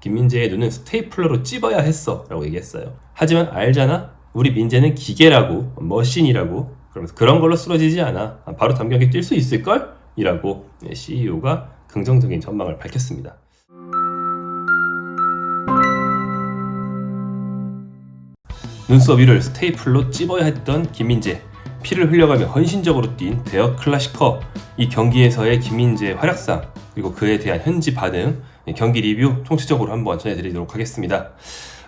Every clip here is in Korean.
김민재의 눈은 스테이플러로 찝어야 했어 라고 얘기했어요. 하지만 알잖아? 우리 민재는 기계라고, 머신이라고, 그러면서 그런 걸로 쓰러지지 않아. 바로 다음 경기 뛸 수 있을걸? 이라고 CEO가 긍정적인 전망을 밝혔습니다. 눈썹 위를 스테이플로 찝어야 했던 김민재, 피를 흘려가며 헌신적으로 뛴 대여 클래시커, 이 경기에서의 김민재의 활약상, 그리고 그에 대한 현지 반응, 경기 리뷰 총체적으로 한번 전해드리도록 하겠습니다.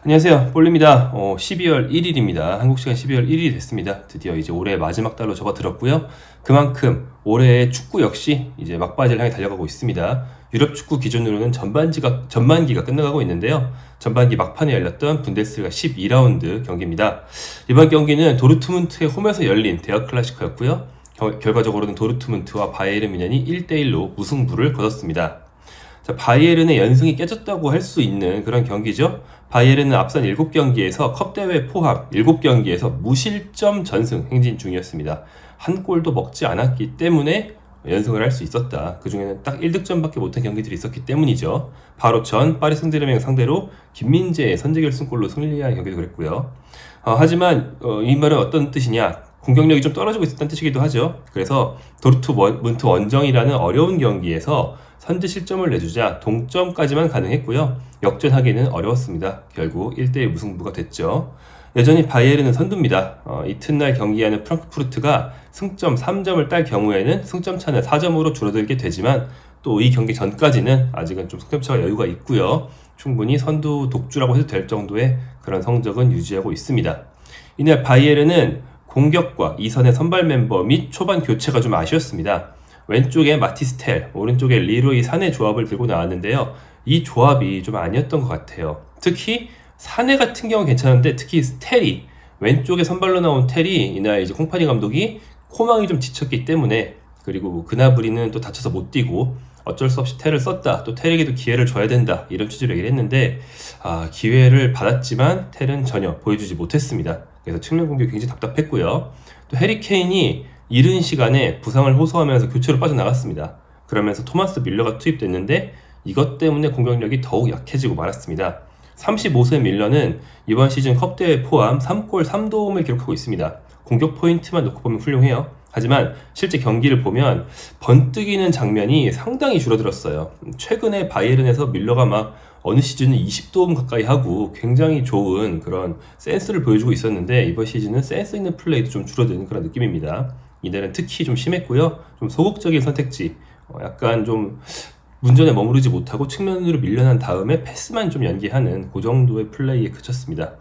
안녕하세요, 볼리입니다. 12월 1일입니다. 한국 시간 12월 1일이 됐습니다. 드디어 이제 올해 마지막 달로 접어들었고요. 그만큼 올해의 축구 역시 이제 막바지를 향해 달려가고 있습니다. 유럽 축구 기준으로는 전반기가 끝나가고 있는데요. 전반기 막판에 열렸던 분데스리가 12라운드 경기입니다. 이번 경기는 도르트문트의 홈에서 열린 대여 클래시커였고요. 결과적으로는 도르트문트와 바이에른 뮌헨이 1대1로 무승부를 거뒀습니다. 자, 바이에른의 연승이 깨졌다고 할 수 있는 그런 경기죠. 바이에른은 앞선 7경기에서 컵대회 포함 7경기에서 무실점 전승 행진 중이었습니다. 한 골도 먹지 않았기 때문에 연승을 할 수 있었다. 그 중에는 딱 1득점밖에 못한 경기들이 있었기 때문이죠. 바로 전 파리 생제르맹 상대로 김민재의 선제결승골로 승리한 경기도 그랬고요. 하지만 이 말은 어떤 뜻이냐? 공격력이 좀 떨어지고 있었다는 뜻이기도 하죠. 그래서 도르트문트 원정이라는 어려운 경기에서 선제 실점을 내주자 동점까지만 가능했고요. 역전하기는 어려웠습니다. 결국 1대1 무승부가 됐죠. 여전히 바이에른은 선두입니다. 이튿날 경기하는 프랑크푸르트가 승점 3점을 딸 경우에는 승점 차는 4점으로 줄어들게 되지만 또 이 경기 전까지는 아직은 좀 승점차가 여유가 있고요. 충분히 선두 독주라고 해도 될 정도의 그런 성적은 유지하고 있습니다. 이날 바이에른은 공격과 이선의 선발 멤버 및 초반 교체가 좀 아쉬웠습니다. 왼쪽에 마티스 텔, 오른쪽에 리로이 사네 조합을 들고 나왔는데요. 이 조합이 좀 아니었던 것 같아요. 특히 사네 같은 경우는 괜찮은데 특히 텔이, 왼쪽에 선발로 나온 텔이 이날 이제 콩파니 감독이 코망이 좀 지쳤기 때문에, 그리고 그나브리는 또 다쳐서 못 뛰고 어쩔 수 없이 텔을 썼다. 또 텔에게도 기회를 줘야 된다. 이런 취지로 얘기를 했는데 기회를 받았지만 텔은 전혀 보여주지 못했습니다. 그래서 측면 공격이 굉장히 답답했고요. 또 해리 케인이 이른 시간에 부상을 호소하면서 교체로 빠져나갔습니다. 그러면서 토마스 밀러가 투입됐는데 이것 때문에 공격력이 더욱 약해지고 말았습니다. 35세 밀러는 이번 시즌 컵대회 포함 3골 3도움을 기록하고 있습니다. 공격 포인트만 놓고 보면 훌륭해요. 하지만 실제 경기를 보면 번뜩이는 장면이 상당히 줄어들었어요. 최근에 바이에른에서 밀러가 막 어느 시즌은 20도움 가까이 하고 굉장히 좋은 그런 센스를 보여주고 있었는데 이번 시즌은 센스 있는 플레이도 좀 줄어드는 그런 느낌입니다. 이날은 특히 좀 심했고요. 좀 소극적인 선택지, 약간 좀 문전에 머무르지 못하고 측면으로 밀려난 다음에 패스만 좀 연기하는 그 정도의 플레이에 그쳤습니다.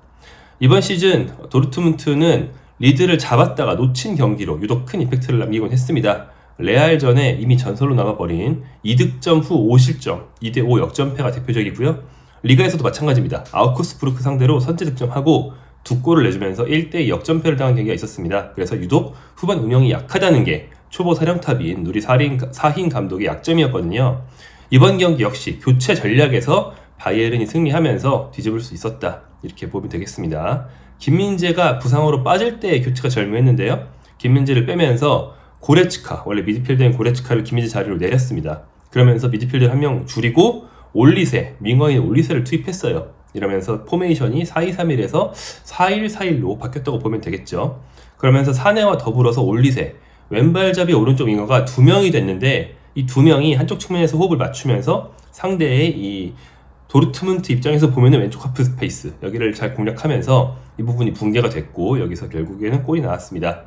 이번 시즌 도르트문트는 리드를 잡았다가 놓친 경기로 유독 큰 임팩트를 남기곤 했습니다. 레알전에 이미 전설로 남아버린 2득점 후 5실점, 2대5 역전패가 대표적이고요. 리가에서도 마찬가지입니다. 아우크스부르크 상대로 선제 득점하고 2골을 내주면서 1대2 역전패를 당한 경기가 있었습니다. 그래서 유독 후반 운영이 약하다는 게 초보 사령탑인 누리 사힌 감독의 약점이었거든요. 이번 경기 역시 교체 전략에서 바이에른이 승리하면서 뒤집을 수 있었다. 이렇게 보면 되겠습니다. 김민재가 부상으로 빠질 때 교체가 절묘했는데요. 김민재를 빼면서 고레츠카, 원래 미드필더인 고레츠카를 김민재 자리로 내렸습니다. 그러면서 미드필더 한 명 줄이고 올리세, 윙어인 올리세를 투입했어요. 이러면서 포메이션이 4-2-3-1에서 4-1-4-1로 바뀌었다고 보면 되겠죠. 그러면서 사네와 더불어서 올리세, 왼발잡이 오른쪽 윙어가 2명이 됐는데 이 2명이 한쪽 측면에서 호흡을 맞추면서 상대의 이 도르트문트 입장에서 보면은 왼쪽 하프 스페이스 여기를 잘 공략하면서 이 부분이 붕괴가 됐고 여기서 결국에는 골이 나왔습니다.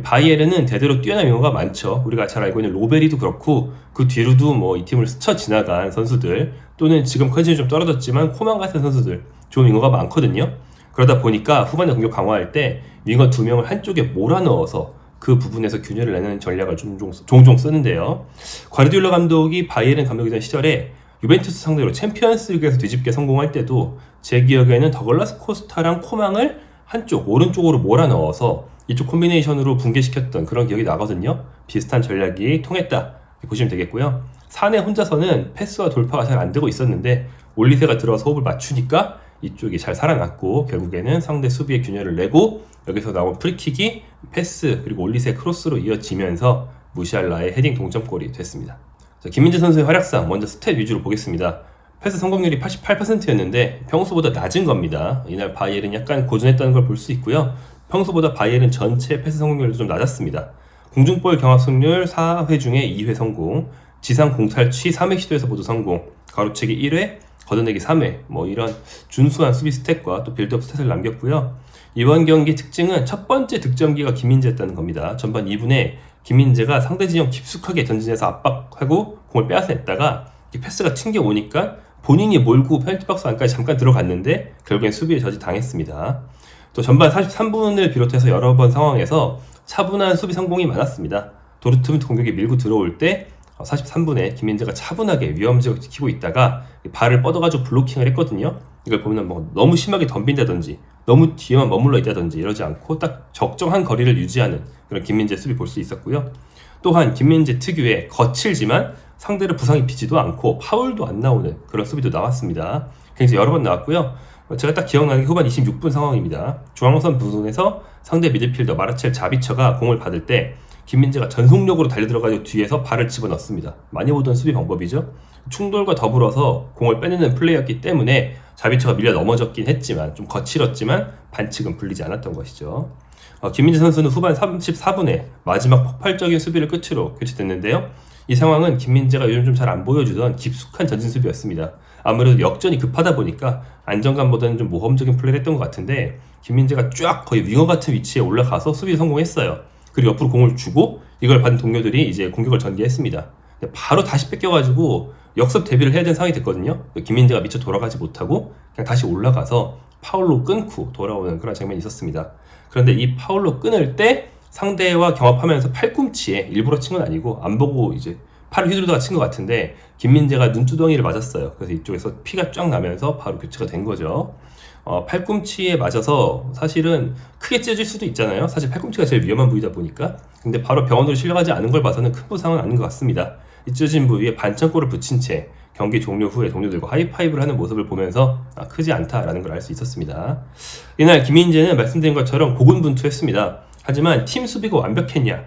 바이에른은 대대로 뛰어난 윙어가 많죠. 우리가 잘 알고 있는 로베리도 그렇고 그 뒤로도 뭐 이 팀을 스쳐 지나간 선수들 또는 지금 컨디션이 좀 떨어졌지만 코만 같은 선수들 좋은 윙어가 많거든요. 그러다 보니까 후반에 공격 강화할 때 윙어 2명을 한쪽에 몰아넣어서 그 부분에서 균열을 내는 전략을 종종 쓰는데요. 과르디올라 감독이 바이에른 감독이던 시절에 유벤투스 상대로 챔피언스리그에서 뒤집게 성공할 때도 제 기억에는 더글라스 코스타랑 코망을 한쪽 오른쪽으로 몰아넣어서 이쪽 콤비네이션으로 붕괴시켰던 그런 기억이 나거든요. 비슷한 전략이 통했다 보시면 되겠고요. 사네 혼자서는 패스와 돌파가 잘 안되고 있었는데 올리세가 들어와서 호흡을 맞추니까 이쪽이 잘 살아났고 결국에는 상대 수비의 균열을 내고 여기서 나온 프리킥이 패스 그리고 올리세 크로스로 이어지면서 무시알라의 헤딩 동점골이 됐습니다. 자, 김민재 선수의 활약상 먼저 스탯 위주로 보겠습니다. 패스 성공률이 88%였는데 평소보다 낮은 겁니다. 이날 바이에른 약간 고전했다는 걸 볼 수 있고요. 평소보다 바이에른 전체 패스 성공률도 좀 낮았습니다. 공중볼 경합 승률 4회 중에 2회 성공, 지상 공탈취 3회 시도에서 모두 성공, 가로채기 1회, 걷어내기 3회, 뭐 이런 준수한 수비 스탯과 또 빌드업 스탯을 남겼고요. 이번 경기 특징은 첫 번째 득점기가 김민재였다는 겁니다. 전반 2분에 김민재가 상대 진영 깊숙하게 전진해서 압박하고 공을 빼앗아냈다가 패스가 튕겨오니까 본인이 몰고 페널티 박스 안까지 잠깐 들어갔는데 결국엔 수비에 저지당했습니다. 또 전반 43분을 비롯해서 여러 번 상황에서 차분한 수비 성공이 많았습니다. 도르트문트 공격이 밀고 들어올 때 43분에 김민재가 차분하게 위험 지역 지키고 있다가 발을 뻗어가지고 블로킹을 했거든요. 이걸 보면 뭐 너무 심하게 덤빈다든지 너무 뒤에만 머물러 있다든지 이러지 않고 딱 적정한 거리를 유지하는 그런 김민재 수비 볼 수 있었고요. 또한 김민재 특유의 거칠지만 상대를 부상입히지도 않고 파울도 안 나오는 그런 수비도 나왔습니다. 굉장히 여러 번 나왔고요. 제가 딱 기억나는 게 후반 26분 상황입니다. 중앙선 부근에서 상대 미드필더 마르첼 자비처가 공을 받을 때 김민재가 전속력으로 달려들어가지고 뒤에서 발을 집어넣습니다. 많이 보던 수비 방법이죠. 충돌과 더불어서 공을 빼내는 플레이였기 때문에 자비처가 밀려 넘어졌긴 했지만 좀 거칠었지만 반칙은 불리지 않았던 것이죠. 김민재 선수는 후반 34분에 마지막 폭발적인 수비를 끝으로 교체됐는데요. 이 상황은 김민재가 요즘 좀 잘 안 보여주던 깊숙한 전진 수비였습니다. 아무래도 역전이 급하다 보니까 안정감보다는 좀 모험적인 플레이를 했던 것 같은데 김민재가 쫙 거의 윙어 같은 위치에 올라가서 수비에 성공했어요. 그리고 옆으로 공을 주고 이걸 받은 동료들이 이제 공격을 전개했습니다. 바로 다시 뺏겨가지고 역습 대비를 해야 되는 상황이 됐거든요. 김민재가 미처 돌아가지 못하고 그냥 다시 올라가서 파울로 끊고 돌아오는 그런 장면이 있었습니다. 그런데 이 파울로 끊을 때 상대와 경합하면서 팔꿈치에 일부러 친 건 아니고 안 보고 이제 팔을 휘두르다가 친 것 같은데 김민재가 눈두덩이를 맞았어요. 그래서 이쪽에서 피가 쫙 나면서 바로 교체가 된 거죠. 팔꿈치에 맞아서 사실은 크게 찢어질 수도 있잖아요. 사실 팔꿈치가 제일 위험한 부위다 보니까. 근데 바로 병원으로 실려가지 않은 걸 봐서는 큰 부상은 아닌 것 같습니다. 이 찢어진 부위에 반창고를 붙인 채 경기 종료 후에 동료들과 하이파이브를 하는 모습을 보면서 크지 않다라는 걸 알 수 있었습니다. 이날 김민재는 말씀드린 것처럼 고군분투했습니다. 하지만 팀 수비가 완벽했냐?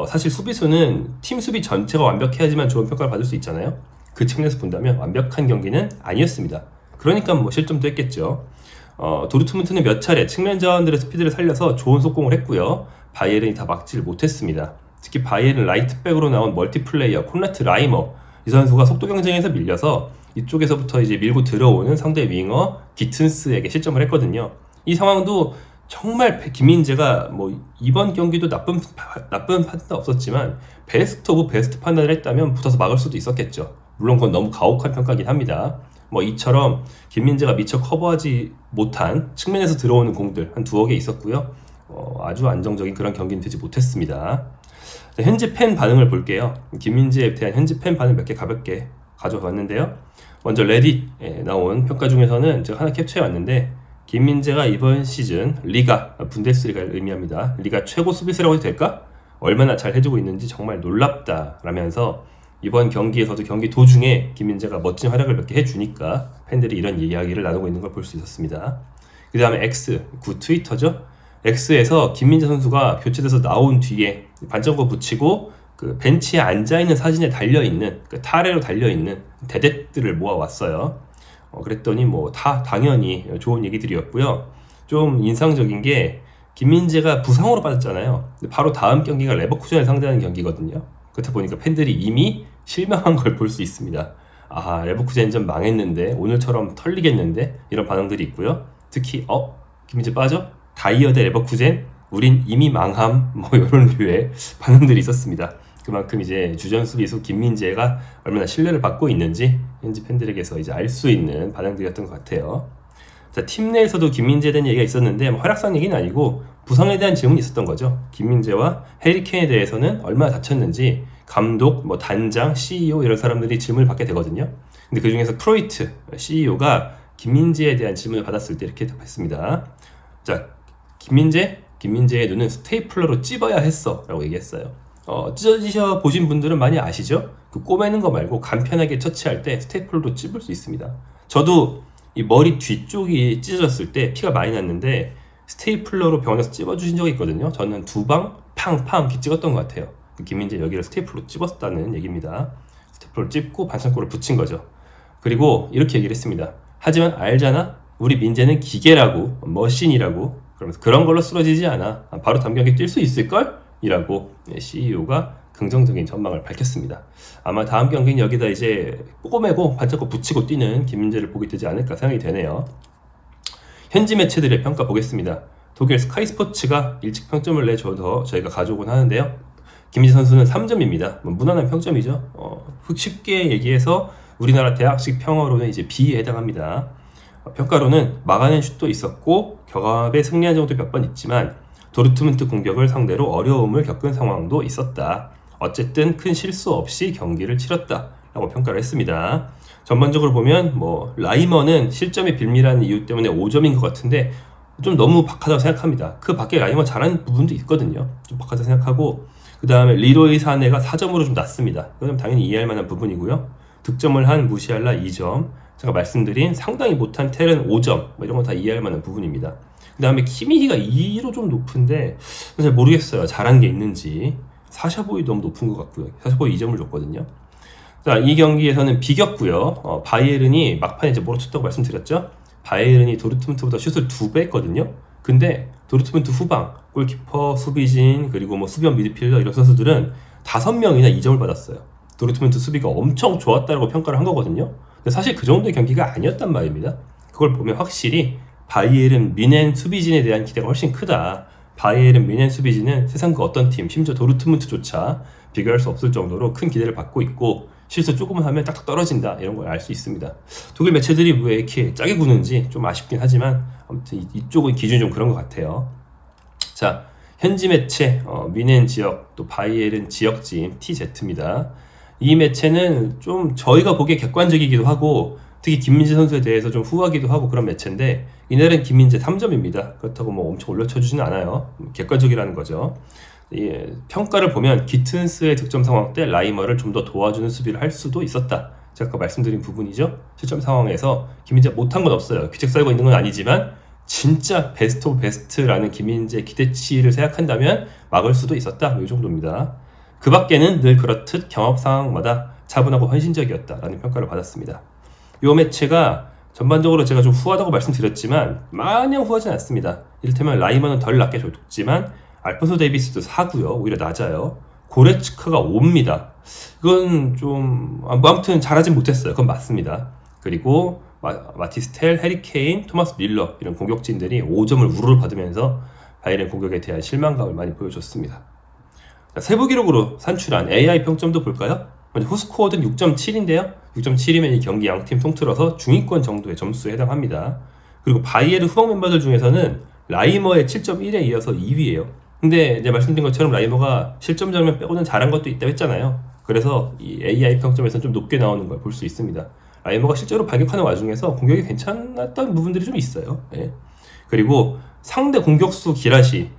사실 수비수는 팀 수비 전체가 완벽해야지만 좋은 평가를 받을 수 있잖아요. 그 측면에서 본다면 완벽한 경기는 아니었습니다. 그러니까 뭐 실점도 했겠죠. 도르트문트는 몇 차례 측면 자원들의 스피드를 살려서 좋은 속공을 했고요. 바이에른이 다 막지를 못했습니다. 특히 바이에른 라이트백으로 나온 멀티플레이어 콘라트 라이머 이 선수가 속도 경쟁에서 밀려서 이쪽에서부터 이제 밀고 들어오는 상대 윙어 기튼스에게 실점을 했거든요. 이 상황도 정말 김민재가 뭐 이번 경기도 나쁜 판단 없었지만 베스트 오브 베스트 판단을 했다면 붙어서 막을 수도 있었겠죠. 물론 그건 너무 가혹한 평가긴 합니다. 뭐 이처럼 김민재가 미처 커버하지 못한 측면에서 들어오는 공들 한 두어 개 있었고요. 아주 안정적인 그런 경기는 되지 못했습니다. 현지 팬 반응을 볼게요. 김민재에 대한 현지 팬 반응 몇 개 가볍게 가져봤는데요. 먼저 레딧에 나온 평가 중에서는 제가 하나 캡처해 왔는데 김민재가 이번 시즌 리가, 분데스리가를 의미합니다. 리가 최고 수비수라고 해도 될까? 얼마나 잘 해주고 있는지 정말 놀랍다 라면서 이번 경기에서도 경기 도중에 김민재가 멋진 활약을 몇 개 해주니까 팬들이 이런 이야기를 나누고 있는 걸 볼 수 있었습니다. 그 다음에 X, 구 트위터죠. X에서 김민재 선수가 교체돼서 나온 뒤에 반창고 붙이고 그 벤치에 앉아있는 사진에 달려있는 그 타레로 달려있는 대댓들을 모아왔어요. 그랬더니 뭐 다 당연히 좋은 얘기들이었고요. 좀 인상적인 게 김민재가 부상으로 빠졌잖아요. 근데 바로 다음 경기가 레버쿠젠을 상대하는 경기거든요. 그렇다 보니까 팬들이 이미 실망한 걸 볼 수 있습니다. 아, 레버쿠젠전 망했는데 오늘처럼 털리겠는데 이런 반응들이 있고요. 특히 김민재 빠져? 다이어 대 레버쿠젠? 우린 이미 망함? 뭐 이런 류의 반응들이 있었습니다. 그만큼 이제 주전 수비수 김민재가 얼마나 신뢰를 받고 있는지 현지 팬들에게서 이제 알 수 있는 반응들이었던 것 같아요. 자, 팀 내에서도 김민재에 대한 얘기가 있었는데 뭐 활약상 얘기는 아니고 부상에 대한 질문이 있었던 거죠. 김민재와 해리케인에 대해서는 얼마나 다쳤는지 감독, 뭐 단장, CEO 이런 사람들이 질문을 받게 되거든요. 근데 그 중에서 크로이트 CEO가 김민재에 대한 질문을 받았을 때 이렇게 답했습니다. 자, 김민재의 눈은 스테이플러로 찝어야 했어 라고 얘기했어요. 찢어지셔 보신 분들은 많이 아시죠? 그 꼬매는 거 말고 간편하게 처치할 때 스테이플러로 찝을 수 있습니다. 저도 이 머리 뒤쪽이 찢어졌을 때 피가 많이 났는데 스테이플러로 병원에서 찝어주신 적이 있거든요. 저는 2방 팡팡 이렇게 찍었던 것 같아요. 김민재 여기를 스테이플러로 찝었다는 얘기입니다. 스테이플러로 찝고 반창고를 붙인 거죠. 그리고 이렇게 얘기를 했습니다. 하지만 알잖아? 우리 민재는 기계라고, 머신이라고, 그러면서 그런 걸로 쓰러지지 않아. 바로 다음 경기 뛸 수 있을걸? 이라고 CEO가 긍정적인 전망을 밝혔습니다. 아마 다음 경기는 여기다 이제 꼬매고 반짝고 붙이고 뛰는 김민재를 보게 되지 않을까 생각이 되네요. 현지 매체들의 평가 보겠습니다. 독일 스카이 스포츠가 일찍 평점을 내줘서 저희가 가져오곤 하는데요. 김민재 선수는 3점입니다. 무난한 평점이죠. 쉽게 얘기해서 우리나라 대학식 평어로는 이제 B에 해당합니다. 평가로는 막아낸 슛도 있었고 격압에 승리한 적도 몇 번 있지만 도르트문트 공격을 상대로 어려움을 겪은 상황도 있었다. 어쨌든 큰 실수 없이 경기를 치렀다 라고 평가를 했습니다. 전반적으로 보면 라이머는 실점이 빌미라는 이유 때문에 5점인 것 같은데 좀 너무 박하다고 생각합니다. 그 밖에 라이머 잘하는 부분도 있거든요. 좀 박하다고 생각하고 그 다음에 리로이 사네가 4점으로 좀 낮습니다. 이건 당연히 이해할 만한 부분이고요. 득점을 한 무시할라 2점, 제가 말씀드린 상당히 못한 텔은 5점, 이런 건 다 이해할 만한 부분입니다. 그 다음에 키미히가 2로 좀 높은데 잘 모르겠어요. 잘한 게 있는지. 사샤보이 너무 높은 것 같고요. 사샤보이 2점을 줬거든요. 자, 이 경기에서는 비겼고요. 바이에른이 막판에 이제 몰아쳤다고 말씀드렸죠. 바이에른이 도르트문트보다 슛을 2배 했거든요. 근데 도르트문트 후방, 골키퍼, 수비진, 그리고 수비형 미드필더 이런 선수들은 5명이나 2점을 받았어요. 도르트문트 수비가 엄청 좋았다고 평가를 한 거거든요. 근데 사실 그 정도의 경기가 아니었단 말입니다. 그걸 보면 확실히 바이에른, 뮌헨 수비진에 대한 기대가 훨씬 크다. 바이에른, 뮌헨 수비진은 세상 그 어떤 팀, 심지어 도르트문트조차 비교할 수 없을 정도로 큰 기대를 받고 있고 실수 조금만 하면 딱딱 떨어진다 이런 걸 알 수 있습니다. 독일 매체들이 왜 이렇게 짜게 구는지 좀 아쉽긴 하지만 아무튼 이쪽은 기준이 좀 그런 것 같아요. 자, 현지 매체 뮌헨 지역 또 바이에른 지역지인 TZ입니다. 이 매체는 좀 저희가 보기에 객관적이기도 하고 특히 김민재 선수에 대해서 좀 후하기도 하고 그런 매체인데 이날은 김민재 3점입니다. 그렇다고 엄청 올려쳐주지는 않아요. 객관적이라는 거죠. 평가를 보면 기튼스의 득점 상황 때 라이머를 좀 더 도와주는 수비를 할 수도 있었다. 제가 아까 말씀드린 부분이죠. 실점 상황에서 김민재 못한 건 없어요. 귀책 살고 있는 건 아니지만 진짜 베스트 오브 베스트라는 김민재 기대치를 생각한다면 막을 수도 있었다. 이 정도입니다. 그 밖에는 늘 그렇듯 경합 상황마다 차분하고 헌신적이었다라는 평가를 받았습니다. 이 매체가 전반적으로 제가 좀 후하다고 말씀드렸지만 마냥 후하진 않습니다. 이를테면 라이머는 덜 낮게 줬지만 알폰소 데이비스도 4고요. 오히려 낮아요. 고레츠카가 5입니다. 이건 좀 아무튼 잘하진 못했어요. 그건 맞습니다. 그리고 마티스텔, 해리케인, 토마스 밀러 이런 공격진들이 5점을 우르르 받으면서 바이에른 공격에 대한 실망감을 많이 보여줬습니다. 자, 세부 기록으로 산출한 AI 평점도 볼까요? 먼저 후스코어는 6.7인데요. 6.7이면 이 경기 양팀 통틀어서 중위권 정도의 점수에 해당합니다. 그리고 바이에른 후방 멤버들 중에서는 라이머의 7.1에 이어서 2위예요. 근데 이제 말씀드린 것처럼 라이머가 실점 장면 빼고는 잘한 것도 있다고 했잖아요. 그래서 이 AI 평점에서는 좀 높게 나오는 걸 볼 수 있습니다. 라이머가 실제로 반격하는 와중에서 공격이 괜찮았던 부분들이 좀 있어요. 예. 그리고 상대 공격수 기라시,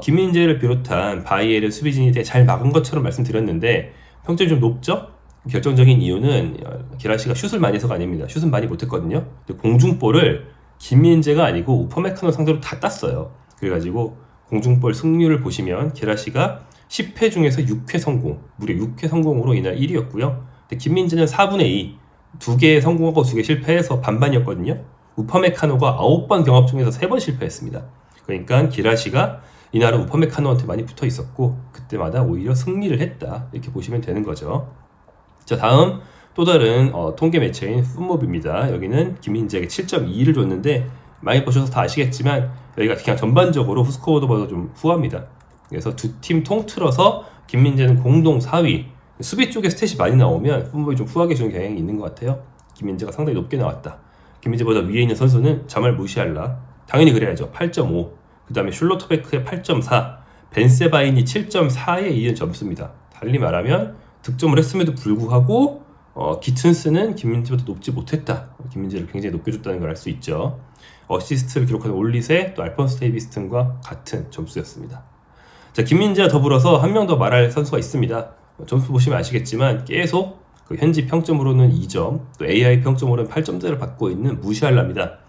김민재를 비롯한 바이에른 수비진이 되게 잘 막은 것처럼 말씀드렸는데 평점이 좀 높죠? 결정적인 이유는 기라시가 슛을 많이 해서가 아닙니다. 슛은 많이 못했거든요. 근데 공중볼을 김민재가 아니고 우퍼메카노 상대로 다 땄어요. 그래가지고 공중볼 승률을 보시면 기라시가 10회 중에서 6회 성공, 무려 6회 성공으로 이날 1위였고요. 근데 김민재는 4분의 2, 2개 성공하고 2개 실패해서 반반이었거든요. 우퍼메카노가 9번 경합 중에서 3번 실패했습니다. 그러니까 기라시가 이날은 우퍼메카노한테 많이 붙어 있었고 그때마다 오히려 승리를 했다 이렇게 보시면 되는 거죠. 자, 다음 또 다른 통계 매체인 풋몹입니다. 여기는 김민재에게 7.2를 줬는데 많이 보셔서 다 아시겠지만 여기가 그냥 전반적으로 후스코어보다 좀 후합니다. 그래서 두 팀 통틀어서 김민재는 공동 4위. 수비 쪽에 스탯이 많이 나오면 풋몹이 좀 후하게 주는 경향이 있는 것 같아요. 김민재가 상당히 높게 나왔다. 김민재보다 위에 있는 선수는 자말 무시할라. 당연히 그래야죠. 8.5. 그 다음에 슐로터베크의 8.4, 벤세바인이 7.4에 이은 점수입니다. 달리 말하면 득점을 했음에도 불구하고 기튼스는 김민재보다 높지 못했다. 김민재를 굉장히 높게 줬다는 걸 알 수 있죠. 어시스트를 기록한 올릿의 또 알폰소 데이비스턴과 같은 점수였습니다. 자, 김민재와 더불어서 한 명 더 말할 선수가 있습니다. 점수 보시면 아시겠지만 계속 그 현지 평점으로는 2점, 또 AI 평점으로는 8점대를 받고 있는 무시할라입니다.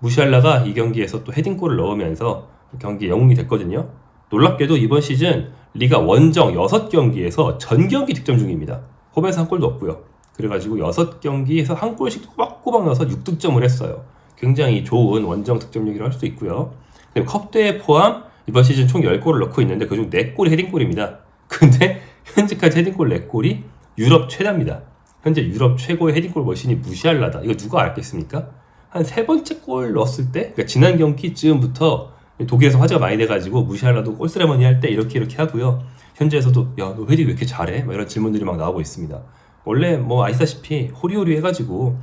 무시할라가 이 경기에서 또 헤딩골을 넣으면서 경기 영웅이 됐거든요. 놀랍게도 이번 시즌 리가 원정 6경기에서 전 경기 득점 중입니다. 홈에서 한 골도 없고요. 그래가지고 6경기에서 한 골씩 꼬박꼬박 넣어서 6득점을 했어요. 굉장히 좋은 원정 득점력이라고 할 수 있고요. 컵대회 포함 이번 시즌 총 10골을 넣고 있는데 그중 4골이 헤딩골입니다. 근데 현재까지 헤딩골 4골이 유럽 최다입니다. 현재 유럽 최고의 헤딩골 머신이 무시할라다. 이거 누가 알겠습니까? 한 3번째 골 넣었을 때, 그러니까 지난 경기쯤부터 독일에서 화제가 많이 돼가지고 무시할라도 골스레머니 할 때 이렇게 하고요. 현지에서도 야, 너 헤딩 왜 이렇게 잘해? 막 이런 질문들이 막 나오고 있습니다. 원래 뭐 아시다시피 호리호리 해가지고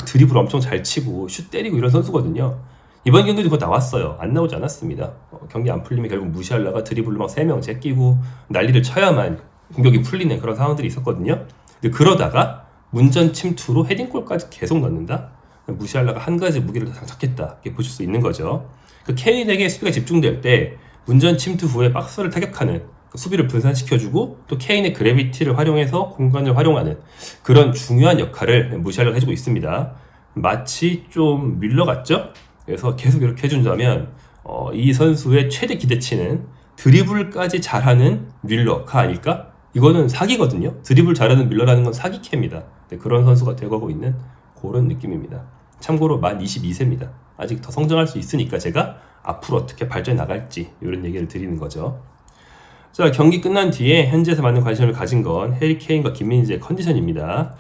드리블 엄청 잘 치고 슛 때리고 이런 선수거든요. 이번 경기도 그거 나왔어요. 안 나오지 않았습니다. 경기 안 풀리면 결국 무시할라가 드리블로 막 3명 제끼고 난리를 쳐야만 공격이 풀리는 그런 상황들이 있었거든요. 근데 그러다가 문전 침투로 헤딩골까지 계속 넣는다? 무시할라가 한 가지 무기를 장착했다. 이렇게 보실 수 있는 거죠. 케인에게 수비가 집중될 때 문전 침투 후에 박스를 타격하는 수비를 분산시켜주고 또 케인의 그래비티를 활용해서 공간을 활용하는 그런 중요한 역할을 무시할라가 해주고 있습니다. 마치 좀 밀러 같죠? 그래서 계속 이렇게 해준다면 이 선수의 최대 기대치는 드리블까지 잘하는 밀러가 아닐까? 이거는 사기거든요. 드리블 잘하는 밀러라는 건 사기캐입니다. 그런 선수가 되고 있는 그런 느낌입니다. 참고로 만 22세입니다. 아직 더 성장할 수 있으니까 제가 앞으로 어떻게 발전해 나갈지 이런 얘기를 드리는 거죠. 자, 경기 끝난 뒤에 현지에서 많은 관심을 가진 건 해리 케인과 김민재의 컨디션입니다.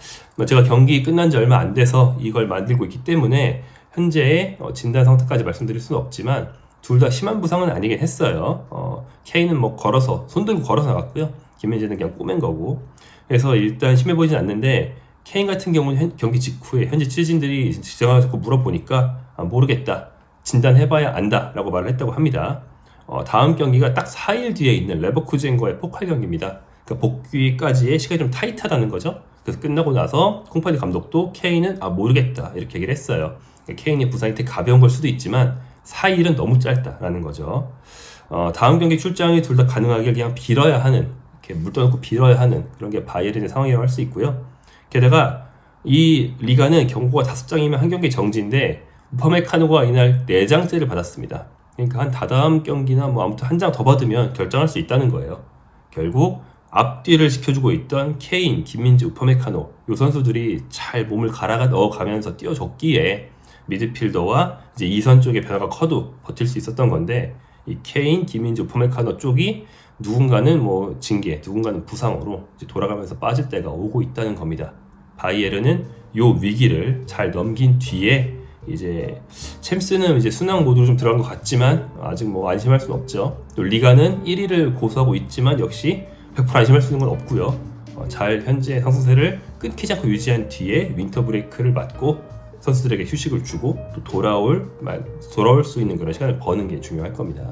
제가 경기 끝난 지 얼마 안 돼서 이걸 만들고 있기 때문에 현재의 진단 상태까지 말씀드릴 수는 없지만 둘 다 심한 부상은 아니긴 했어요. 케인은 뭐 걸어서 손 들고 걸어서 나갔고요. 김민재는 그냥 꼬맨 거고. 그래서 일단 심해 보이진 않는데 케인 같은 경우는 경기 직후에 현지 취재진들이 지정을 자꾸 물어보니까 모르겠다. 진단해봐야 안다 라고 말을 했다고 합니다. 다음 경기가 딱 4일 뒤에 있는 레버쿠젠과의 포칼 경기입니다. 그러니까 복귀까지의 시간이 좀 타이트하다는 거죠. 그래서 끝나고 나서 콩파니 감독도 케인은 모르겠다 이렇게 얘기를 했어요. 그러니까 케인이 부상이 되게 가벼운 걸 수도 있지만 4일은 너무 짧다라는 거죠. 다음 경기 출장이 둘 다 가능하길 그냥 빌어야 하는, 이렇게 물 떠놓고 빌어야 하는 그런 게 바이에른의 상황이라고 할 수 있고요. 게다가 이 리가는 경고가 5장이면 한 경기 정지인데 우파메카노가 이날 4장째를 받았습니다. 그러니까 한 다다음 경기나 뭐 아무튼 한 장 더 받으면 결정할 수 있다는 거예요. 결국 앞뒤를 지켜주고 있던 케인, 김민재, 우파메카노 이 선수들이 잘 몸을 갈아 넣어가면서 뛰어줬기에 미드필더와 이제 2선 쪽의 변화가 커도 버틸 수 있었던 건데 이 케인, 김민재, 우파메카노 쪽이 누군가는 뭐 징계, 누군가는 부상으로 이제 돌아가면서 빠질 때가 오고 있다는 겁니다. 바이에른은 요 위기를 잘 넘긴 뒤에 이제 챔스는 이제 순항 모드로 좀 들어간 것 같지만 아직 뭐 안심할 수는 없죠. 또 리가는 1위를 고수하고 있지만 역시 100% 안심할 수 있는 건 없고요. 잘 현재 상승세를 끊기지 않고 유지한 뒤에 윈터 브레이크를 맞고 선수들에게 휴식을 주고 또 돌아올 수 있는 그런 시간을 버는 게 중요할 겁니다.